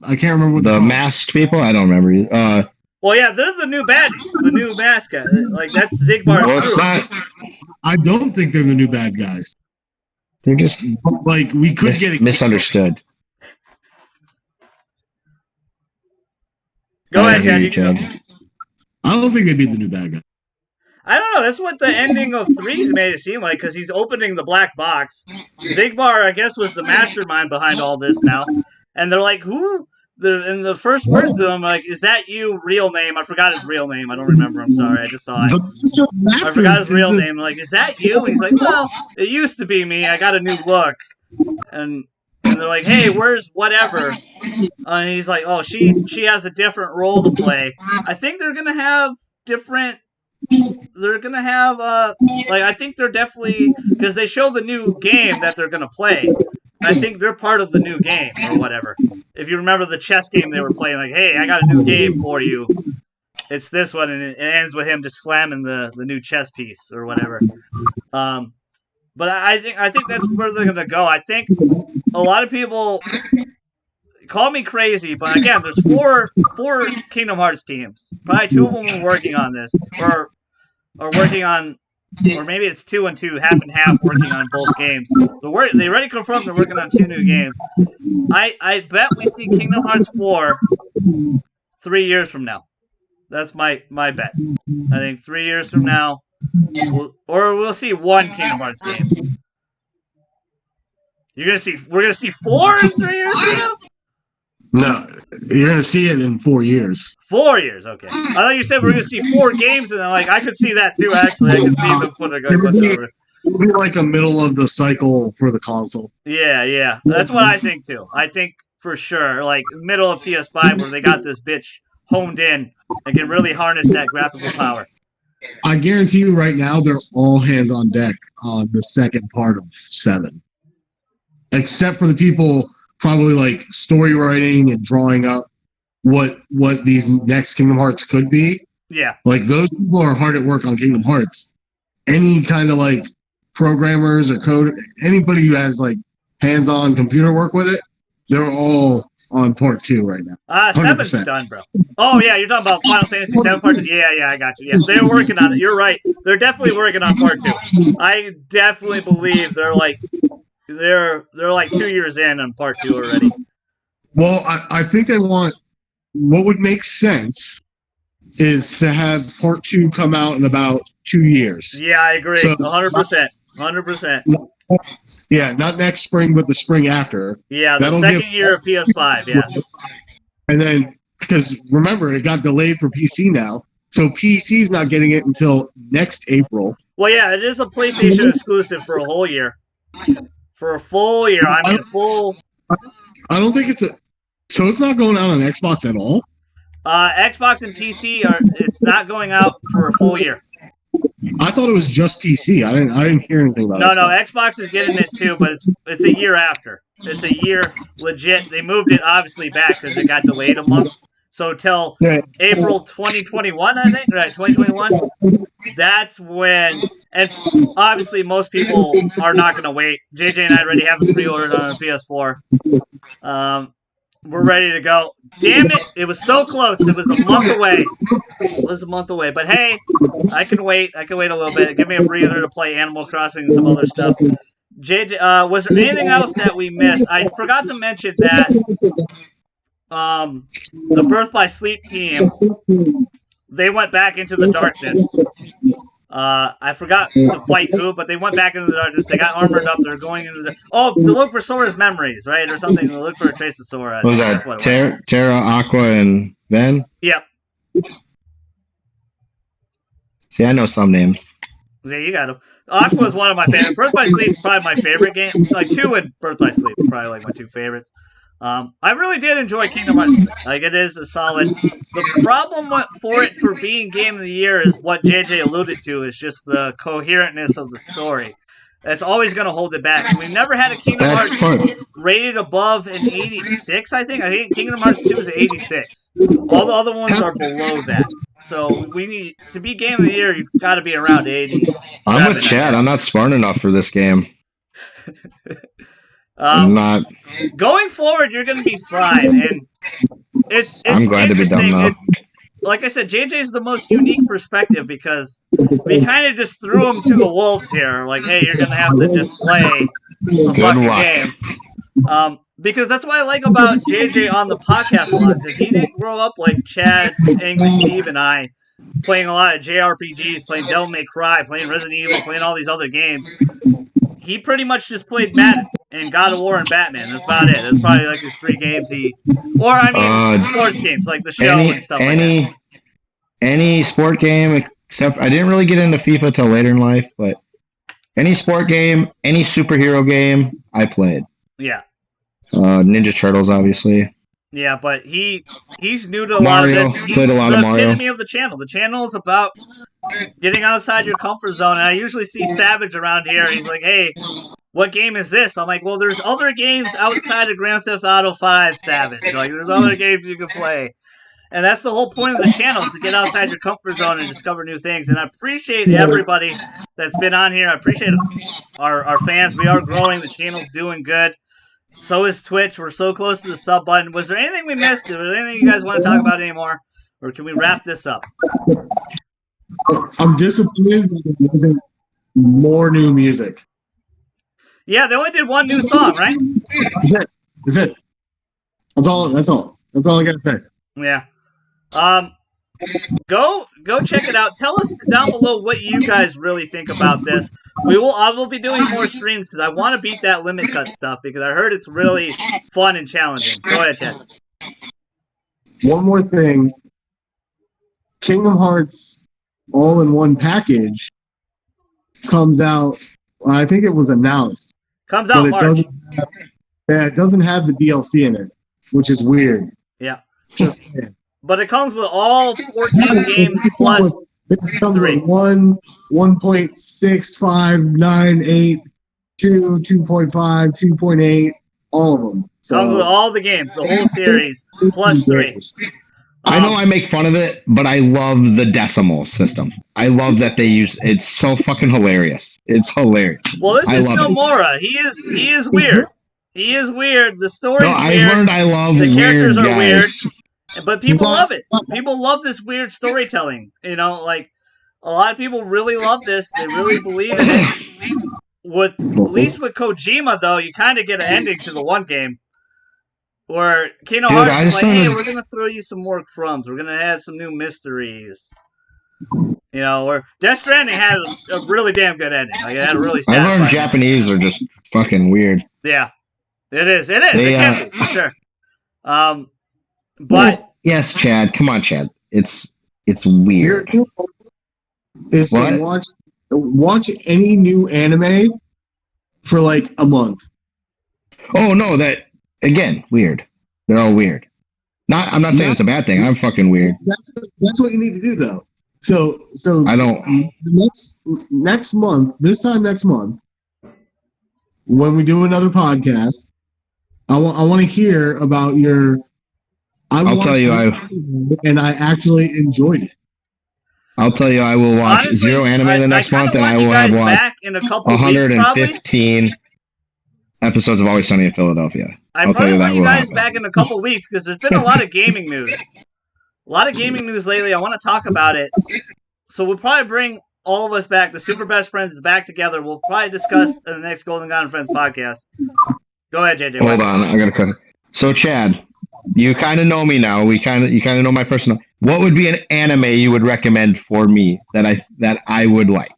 I can't remember what the masked people. I don't remember. Well, yeah, they're the new baddies, the new mascot. Like that's Zigbar. Well, it's not. I don't think they're the new bad guys. They're just like we could get misunderstood. Go ahead, Chad. I don't think they'd be the new bad guy. I don't know. That's what the ending of 3's made it seem like, because he's opening the black box. Zigbar, I guess, was the mastermind behind all this now. And they're like, who? In the first words to him, like, is that you? Real name? I forgot his real name. I don't remember. I'm sorry. I just saw it. I forgot his real name. Like, is that you? And he's like, well, it used to be me. I got a new look. And they're like, hey, where's whatever? And he's like, oh, she has a different role to play. I think they're gonna have different. They're gonna have like I think they're definitely, because they show the new game that they're gonna play. I think they're part of the new game or whatever. If you remember the chess game they were playing, like, hey, I got a new game for you. It's this one, and it ends with him just slamming the new chess piece or whatever. But I think that's where they're gonna go. I think a lot of people call me crazy, but again, there's four Kingdom Hearts teams. Probably 2 of them are working on this, or working on, or maybe it's 2 and 2, half and half, working on both games. They already confirmed they're working on 2 new games. I bet we see Kingdom Hearts 4 3 years from now. That's my bet. I think 3 years from now, we'll see 1 Kingdom Hearts game. We're gonna see 4 in 3 years from now? No, you're gonna see it in 4 years. 4 years, okay. I thought you said we're gonna see 4 games, and I could see that too. Actually, I could see them put a good bunch over. It'll be like a middle of the cycle for the console. Yeah, that's what I think too. I think for sure, like middle of PS5, where they got this bitch honed in and can really harness that graphical power. I guarantee you, right now, they're all hands on deck on the second part of 7, except for the people probably like story writing and drawing up what these next Kingdom Hearts could be. Yeah. Like those people are hard at work on Kingdom Hearts. Any kind of like programmers or code, anybody who has like hands-on computer work with it, they're all on part 2 right now. 7's done, bro. Oh yeah, you're talking about Final Fantasy 7 part 2. Yeah, I got you. Yeah, they're working on it. You're right. They're definitely working on part 2. I definitely believe they're like 2 years in on part 2 already. Well, I think they want, what would make sense is to have part 2 come out in about 2 years. Yeah, I agree. 100%. 100%. Yeah, not next spring, but the spring after. Yeah, the second year of PS5, yeah. And then, because remember, it got delayed for PC now, so PC's not getting it until next April. Well, yeah, it is a PlayStation exclusive for a whole year. For a full year, I mean full. I don't think so it's not going out on Xbox at all? Xbox and PC it's not going out for a full year. I thought it was just PC. I didn't hear anything about it. No, Xbox is getting it too, but it's a year after. It's a year legit. They moved it obviously back because it got delayed a month. So till April 2021, I think, right? 2021. That's when, and obviously most people are not going to wait. JJ and I already have it pre-ordered on PS4. We're ready to go. Damn it! It was so close. It was a month away. But hey, I can wait. I can wait a little bit. Give me a breather to play Animal Crossing and some other stuff. JJ, was there anything else that we missed? I forgot to mention that the Birth by Sleep team, they went back into the darkness. I forgot to fight who, but they went back into the darkness. They got armored up. They're going into the... Oh, to look for Sora's memories, right? Or something. To look for a trace of Sora. What was that? Terra, Aqua, and Ven? Yep. See, I know some names. Yeah, you got them. Aqua is one of my favorites. Birth by Sleep is probably my favorite game. Like 2 and Birth by Sleep are probably like my 2 favorites. I really did enjoy Kingdom Hearts 3. Like, it is a solid. The problem for it for being Game of the Year is what JJ alluded to, is just the coherentness of the story. That's always going to hold it back. And we've never had a Kingdom Hearts rated above an 86, I think. I think Kingdom Hearts 2 is an 86. All the other ones are below that. So we need to be Game of the Year, you've got to be around 80. I'm with Chad. I'm not smart enough for this game. I'm not. Going forward, you're going to be fine. And it's I'm glad to be done now. Like I said, JJ's the most unique perspective because we kind of just threw him to the wolves here. Like, hey, you're going to have to just play a fucking game. Because that's what I like about JJ on the podcast a lot, because he didn't grow up like Chad, English Steve, and I, playing a lot of JRPGs, playing Devil May Cry, playing Resident Evil, playing all these other games. He pretty much just played Madden and God of War and Batman. That's about it. That's probably like his 3 games sports games like the show and stuff like that. Any sport game, except I didn't really get into FIFA till later in life, but any sport game, any superhero game, I played. Yeah. Ninja Turtles, obviously. Yeah, but he's new to a lot of this. He's played a lot of Mario. The epitome of the channel. The channel is about getting outside your comfort zone. And I usually see Savage around here. He's like, hey, what game is this? I'm like, well, there's other games outside of Grand Theft Auto 5, Savage. Like, there's other games you can play. And that's the whole point of the channel, is to get outside your comfort zone and discover new things. And I appreciate everybody that's been on here. I appreciate our fans. We are growing. The channel's doing good. So is Twitch. We're so close to the sub button. Was there anything we missed? Was there anything you guys want to talk about anymore? Or can we wrap this up? I'm disappointed that there wasn't more new music. Yeah, they only did one new song, right? That's it. That's all I gotta say. Yeah. Go check it out. Tell us down below what you guys really think about this. I will be doing more streams because I want to beat that limit cut stuff, because I heard it's really fun and challenging. Go ahead, Ted. One more thing. Kingdom Hearts all-in-one package comes out, I think it was announced. Comes out March. It doesn't have the DLC in it, which is weird. Yeah. Just saying. But it comes with all 14 games plus it comes 3. with 1.6598, 2.5, 2.8, all of them. So, comes with all the games, the whole series, plus 3. I know I make fun of it, but I love the decimal system. I love that they use it's so fucking hilarious. It's hilarious. Well, this is Nomura. He is weird. He is weird. The story's weird. I learned I love the characters weird are guys. weird. But people love it. People love this weird storytelling. You know, like, a lot of people really love this. They really believe in it. At least with Kojima, though, you kind of get an ending to the one game. Where Kingdom Hearts is like, hey, we're going to throw you some more crumbs. We're going to add some new mysteries. You know, or Death Stranding had a really damn good ending. Like, it had a really sad I learned Japanese are just fucking weird. Yeah. It is. It can be, for sure. But yes, Chad. Come on, Chad. It's weird. Is to watch any new anime for like a month. Oh no, that again weird. They're all weird. I'm not saying it's a bad thing. I'm fucking weird. That's what you need to do though. So I don't. Next month, this time next month, when we do another podcast, I want to hear about your. I'll tell you, and I actually enjoyed it. I'll tell you, I will watch zero anime the next month, and I will have watched 115 episodes of Always Sunny in Philadelphia. I'll probably want you guys back in a couple weeks, because there's been a lot of gaming news. A lot of gaming news lately. I want to talk about it. So we'll probably bring all of us back, the Super Best Friends, back together. We'll probably discuss in the next Golden God and Friends podcast. Go ahead, JJ. Hold on, I gotta cut it. So Chad, you kind of know me now. You kind of know my personal. What would be an anime you would recommend for me that I would like?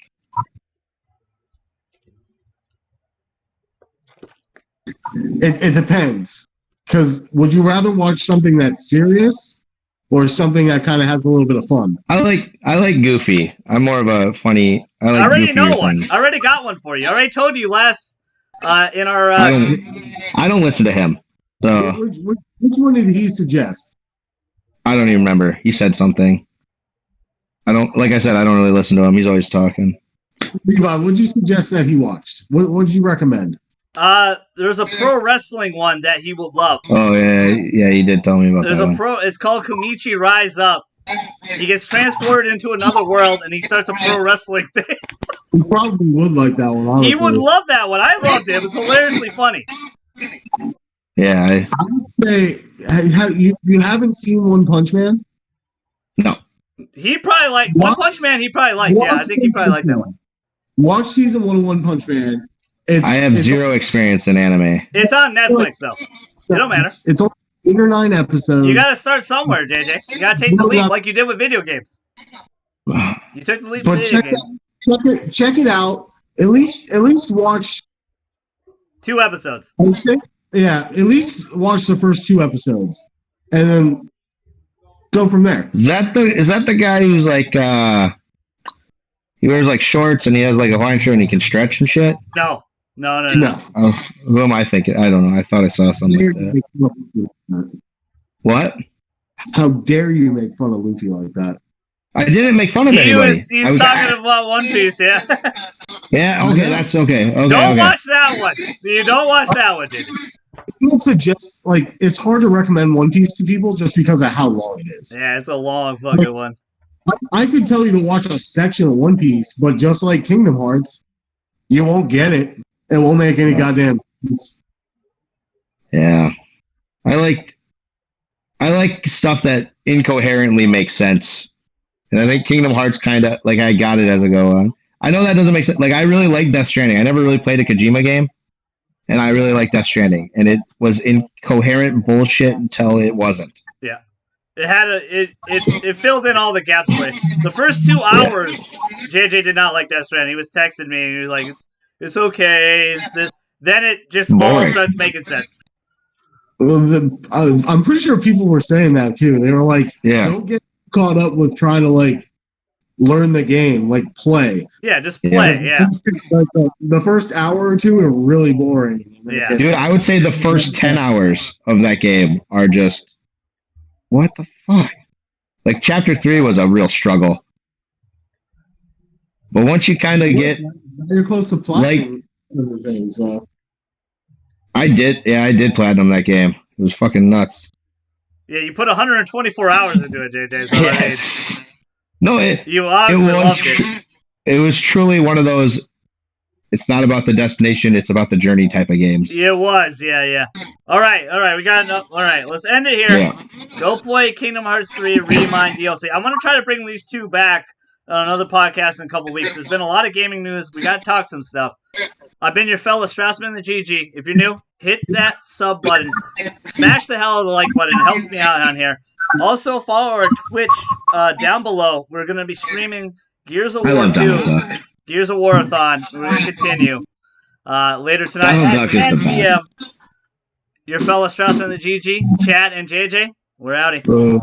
It depends. Because would you rather watch something that's serious or something that kind of has a little bit of fun? I like Goofy. I'm more of a funny. I already know one. I already got one for you. I already told you last in our. I don't listen to him. So Which one did he suggest? I don't even remember. He said something. Like I said, I don't really listen to him. He's always talking. Levi, what did you suggest that he watched? What did you recommend? There's a pro wrestling one that he will love. Oh yeah, he did tell me about There's that a one. pro. It's called Kumichi Rise Up. He gets transported into another world and he starts a pro wrestling thing. He probably would like that one, honestly. He would love that one. I loved it. It was hilariously funny. Yeah. I would say, you haven't seen One Punch Man? No. He probably like One Punch Man. He probably liked. Yeah, I think he probably liked that one. Watch season 1 of One Punch Man. I have zero experience in anime. It's on Netflix though. It don't matter. It's only 8 or 9 episodes. You gotta start somewhere, JJ. You gotta take the leap like you did with video games. You took the leap with video games. Check it out. At least watch 2 episodes. Yeah, at least watch the first 2 episodes, and then go from there. Is that the guy who's like he wears like shorts and he has like a Hawaiian shirt and he can stretch and shit? No. Oh, who am I thinking? I don't know. I thought I saw something like that. What? How dare you make fun of Luffy like that? I didn't make fun of anybody. He's talking about One Piece, yeah. Yeah, okay, that's okay. Don't watch that one. You don't watch that one, dude. I would suggest, like, it's hard to recommend One Piece to people just because of how long it is. Yeah, it's a long fucking one. I could tell you to watch a section of One Piece, but just like Kingdom Hearts, you won't get it. It won't make any goddamn sense. Yeah. I like stuff that incoherently makes sense. And I think Kingdom Hearts kind of, like, I got it as I go on. I know that doesn't make sense. Like, I really like Death Stranding. I never really played a Kojima game, and I really like Death Stranding. And it was incoherent bullshit until it wasn't. Yeah. It had it filled in all the gaps for it. The first 2 hours, JJ did not like Death Stranding. He was texting me, and he was like, it's okay. It's this. Then it just all starts making sense. Well, I'm pretty sure people were saying that, too. They were like, don't get caught up with trying to, like, learn the game, like, play. Yeah, just play, yeah. Like, the first hour or 2 are really boring. Yeah. Dude, I would say the first 10 hours of that game are just, what the fuck? Like, Chapter 3 was a real struggle. But once you kind of get... You're close to platinum. Like, so. I did platinum that game. It was fucking nuts. Yeah, you put 124 hours into it, JJ. So yes. No, you obviously loved it. It was truly one of those, it's not about the destination, it's about the journey type of games. It was, yeah. All right, we got enough. All right, let's end it here. Yeah. Go play Kingdom Hearts 3 Remind DLC. I'm going to try to bring these 2 back on another podcast in a couple weeks. There's been a lot of gaming news. We got to talk some stuff. I've been your fella, Strassman the GG. If you're new, hit that sub button. Smash the hell out of the like button. It helps me out on here. Also, follow our Twitch down below. We're going to be streaming Gears of War 2, Gears of War-a-thon. We're going to continue later tonight at 10 p.m. Your fella, Strassman the GG, Chad, and JJ, we're out of here.